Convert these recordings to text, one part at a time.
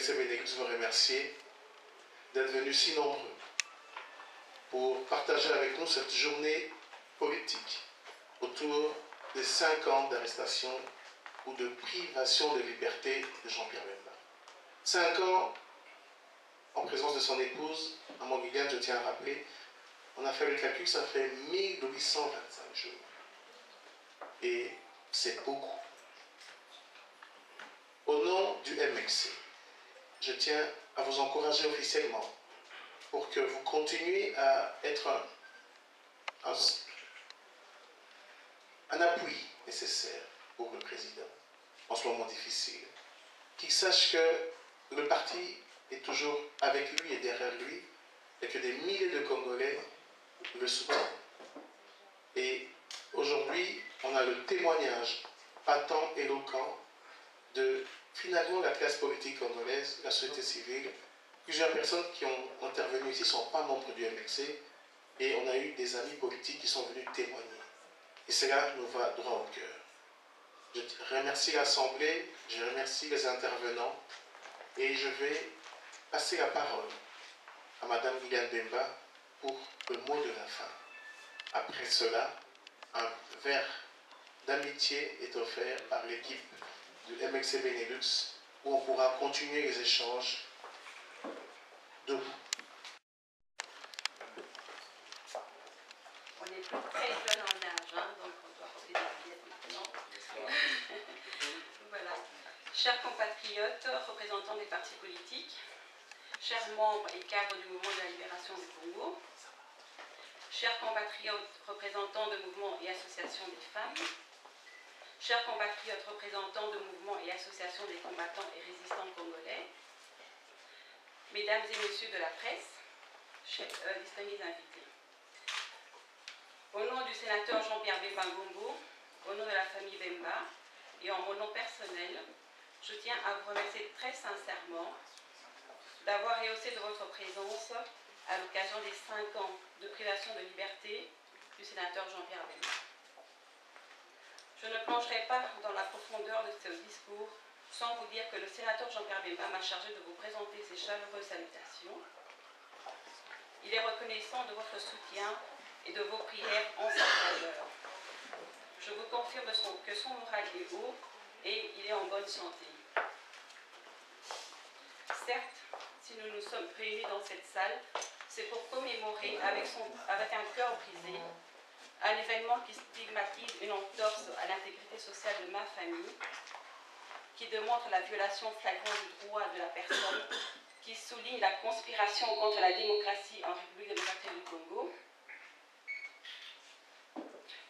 MXC Benelux vous remercier d'être venus si nombreux pour partager avec nous cette journée politique autour des 5 ans d'arrestation ou de privation de liberté de Jean-Pierre Bemba. 5 ans en présence de son épouse, Maman Guyane, je tiens à rappeler, on a fait le calcul, ça fait 1825 jours. Et c'est beaucoup. Au nom du MXC, je tiens à vous encourager officiellement pour que vous continuiez à être un appui nécessaire pour le président en ce moment difficile. Qu'il sache que le parti est toujours avec lui et derrière lui et que des milliers de Congolais le soutiennent. Et aujourd'hui, on a le témoignage patent, éloquent de finalement la classe politique congolaise, la société civile. Plusieurs personnes qui ont intervenu ici ne sont pas membres du MXC et on a eu des amis politiques qui sont venus témoigner. Et cela nous va droit au cœur. Je remercie l'Assemblée, je remercie les intervenants et je vais passer la parole à Mme Guyane Bemba pour le mot de la fin. Après cela, un verre d'amitié est offert par l'équipe du MXC Benelux où on pourra continuer les échanges debout. On est très jeune en âge, hein, donc on doit porter des billets maintenant. Voilà. Chers compatriotes, représentants des partis politiques, chers membres et cadres du mouvement de la libération du Congo, chers compatriotes représentants de mouvements et associations des femmes, chers compatriotes représentants de mouvements et associations des combattants et résistants congolais, mesdames et messieurs de la presse, distingués invités. Au nom du sénateur Jean-Pierre Bemba Ngombo, au nom de la famille Bemba et en mon nom personnel, je tiens à vous remercier très sincèrement d'avoir rehaussé de votre présence à l'occasion des 5 ans de privation de liberté du sénateur Jean-Pierre Bemba. Je ne plongerai pas dans la profondeur de ce discours sans vous dire que le sénateur Jean-Pierre Bemba m'a chargé de vous présenter ses chaleureuses salutations. Il est reconnaissant de votre soutien et de vos prières en sa faveur. Je vous confirme que son moral est haut et il est en bonne santé. Certes, si nous nous sommes réunis dans cette salle, c'est pour commémorer avec un cœur brisé un événement qui stigmatise une entorse à l'intégrité sociale de ma famille, qui démontre la violation flagrante du droit de la personne, qui souligne la conspiration contre la démocratie en République démocratique du Congo,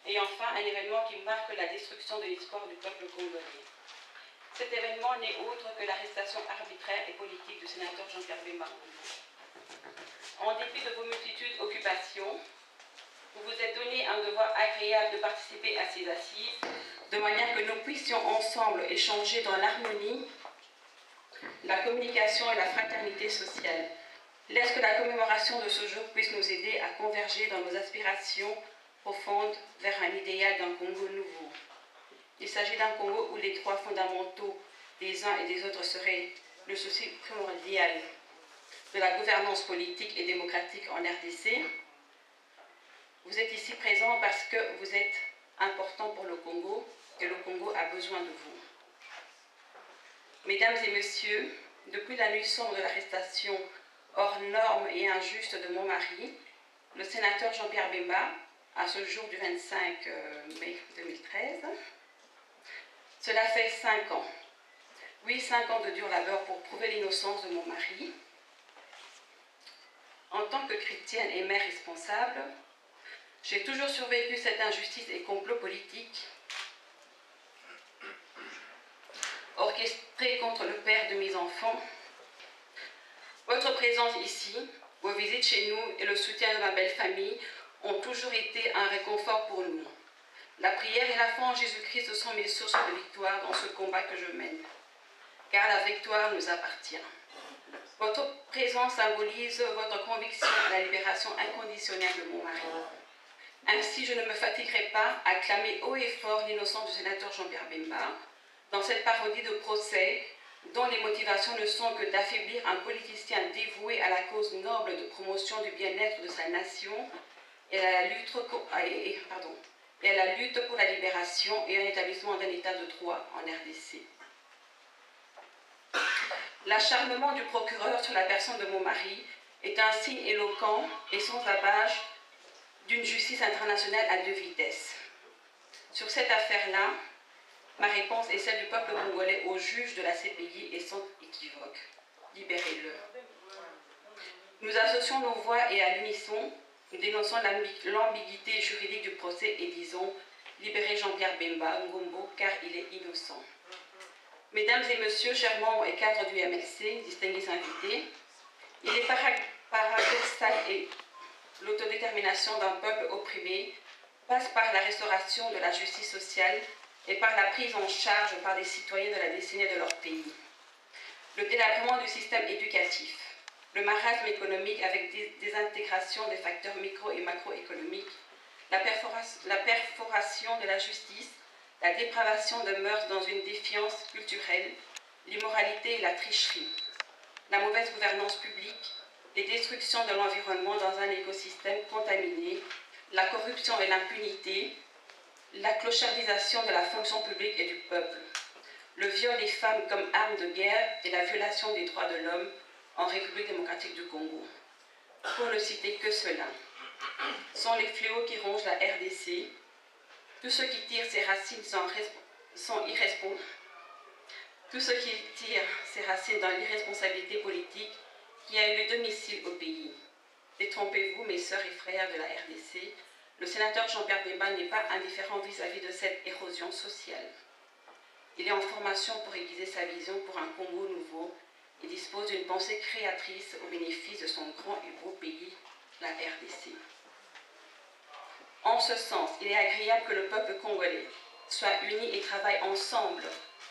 et enfin un événement qui marque la destruction de l'espoir du peuple congolais. Cet événement n'est autre que l'arrestation arbitraire et politique du sénateur Jean-Pierre Bemba Ngombo. En dépit de vos multitudes d'occupations, vous vous êtes donné un devoir agréable de participer à ces assises, de manière que nous puissions ensemble échanger dans l'harmonie, la communication et la fraternité sociale. Laisse que la commémoration de ce jour puisse nous aider à converger dans nos aspirations profondes vers un idéal d'un Congo nouveau. Il s'agit d'un Congo où les droits fondamentaux des uns et des autres seraient le souci primordial de la gouvernance politique et démocratique en RDC. Vous êtes ici présents parce que vous êtes importants pour le Congo et le Congo a besoin de vous. Mesdames et messieurs, depuis la nuit sombre de l'arrestation hors norme et injuste de mon mari, le sénateur Jean-Pierre Bemba, à ce jour du 25 mai 2013, cela fait 5 ans. Oui, 5 ans de dur labeur pour prouver l'innocence de mon mari. En tant que chrétienne et mère responsable, j'ai toujours survécu cette injustice et complot politique orchestré contre le père de mes enfants. Votre présence ici, vos visites chez nous et le soutien de ma belle famille ont toujours été un réconfort pour nous. La prière et la foi en Jésus-Christ sont mes sources de victoire dans ce combat que je mène, car la victoire nous appartient. Votre présence symbolise votre conviction à la libération inconditionnelle de mon mari. Ainsi, je ne me fatiguerai pas à clamer haut et fort l'innocence du sénateur Jean-Pierre Bemba dans cette parodie de procès dont les motivations ne sont que d'affaiblir un politicien dévoué à la cause noble de promotion du bien-être de sa nation et à la lutte pour la libération et un établissement d'un état de droit en RDC. L'acharnement du procureur sur la personne de mon mari est un signe éloquent et sans abâche d'une justice internationale à deux vitesses. Sur cette affaire-là, ma réponse est celle du peuple congolais aux juges de la CPI et sans équivoque. Libérez-le. Nous associons nos voix et à l'unisson, nous dénonçons l'ambiguïté juridique du procès et disons « Libérez Jean-Pierre Bemba Ngombo car il est innocent ». Mesdames et messieurs, chers membres et cadres du MLC, distingués invités, il est paradoxal et l'autodétermination d'un peuple opprimé passe par la restauration de la justice sociale et par la prise en charge par des citoyens de la destinée de leur pays. Le délabrement du système éducatif, le marasme économique avec désintégration des facteurs micro- et macroéconomiques, la perforation de la justice, la dépravation de mœurs dans une défiance culturelle, l'immoralité et la tricherie, la mauvaise gouvernance publique, les destructions de l'environnement dans un écosystème contaminé, la corruption et l'impunité, la clochardisation de la fonction publique et du peuple, le viol des femmes comme arme de guerre et la violation des droits de l'homme en République démocratique du Congo. Pour ne citer que cela, sont les fléaux qui rongent la RDC. Tous ceux qui tirent ses racines sont irresponsables. Tous ceux qui tirent ses racines dans l'irresponsabilité politique qui a eu le domicile au pays. Détrompez-vous, mes sœurs et frères de la RDC, le sénateur Jean-Pierre Bemba n'est pas indifférent vis-à-vis de cette érosion sociale. Il est en formation pour aiguiser sa vision pour un Congo nouveau et dispose d'une pensée créatrice au bénéfice de son grand et beau pays, la RDC. En ce sens, il est agréable que le peuple congolais soit uni et travaille ensemble,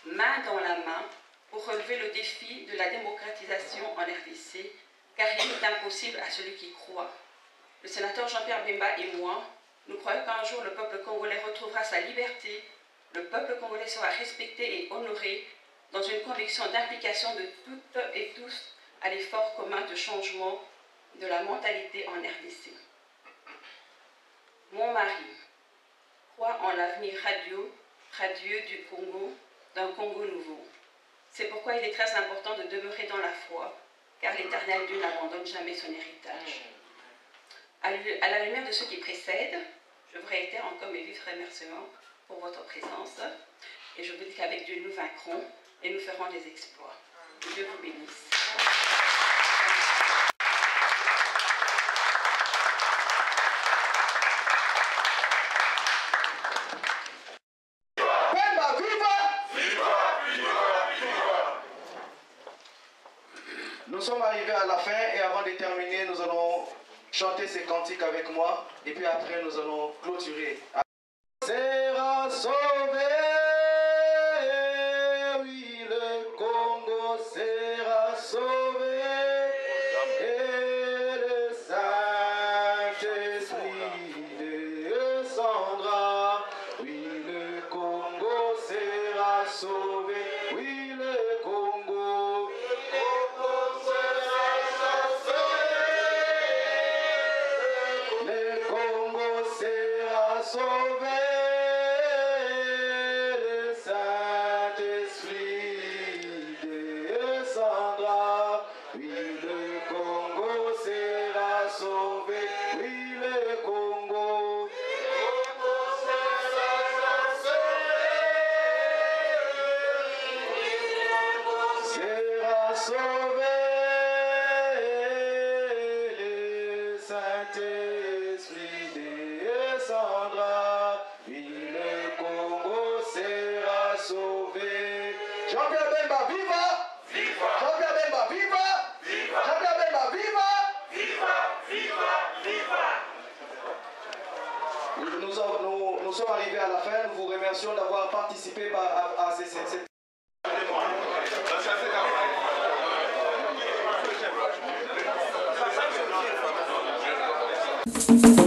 main dans la main, pour relever le défi de la démocratisation en RDC, car il est impossible à celui qui croit. Le sénateur Jean-Pierre Bemba et moi, nous croyons qu'un jour le peuple congolais retrouvera sa liberté, le peuple congolais sera respecté et honoré dans une conviction d'implication de toutes et tous à l'effort commun de changement de la mentalité en RDC. Mon mari croit en l'avenir radieux du Congo, d'un Congo nouveau. C'est pourquoi il est très important de demeurer dans la foi, car l'Éternel Dieu n'abandonne jamais son héritage. À la lumière de ce qui précède, je vous réitère encore mes vifs remerciements pour votre présence, et je vous dis qu'avec Dieu nous vaincrons et nous ferons des exploits. Que Dieu vous bénisse. Nous sommes arrivés à la fin et avant de terminer, nous allons chanter ces cantiques avec moi et puis après nous allons clôturer. Sera sauvé, oui le Congo sera sauvé et le Saint-Esprit descendra, oui le Congo sera sauvé, oui le Congo. Le Congo sera sauvé, le Saint-Esprit descendra. Oui, le Congo sera sauvé, oui, le Congo. Sera sauvé, le Saint-Esprit descendra, oui le Congo sera sauvé. Jean-Pierre Bemba, viva! Viva! Jean-Pierre Bemba, viva! Viva! Jean-Pierre Bemba, viva! Viva! Viva! Viva! Nous sommes arrivés à la fin, nous vous remercions d'avoir participé à cette... Thank you.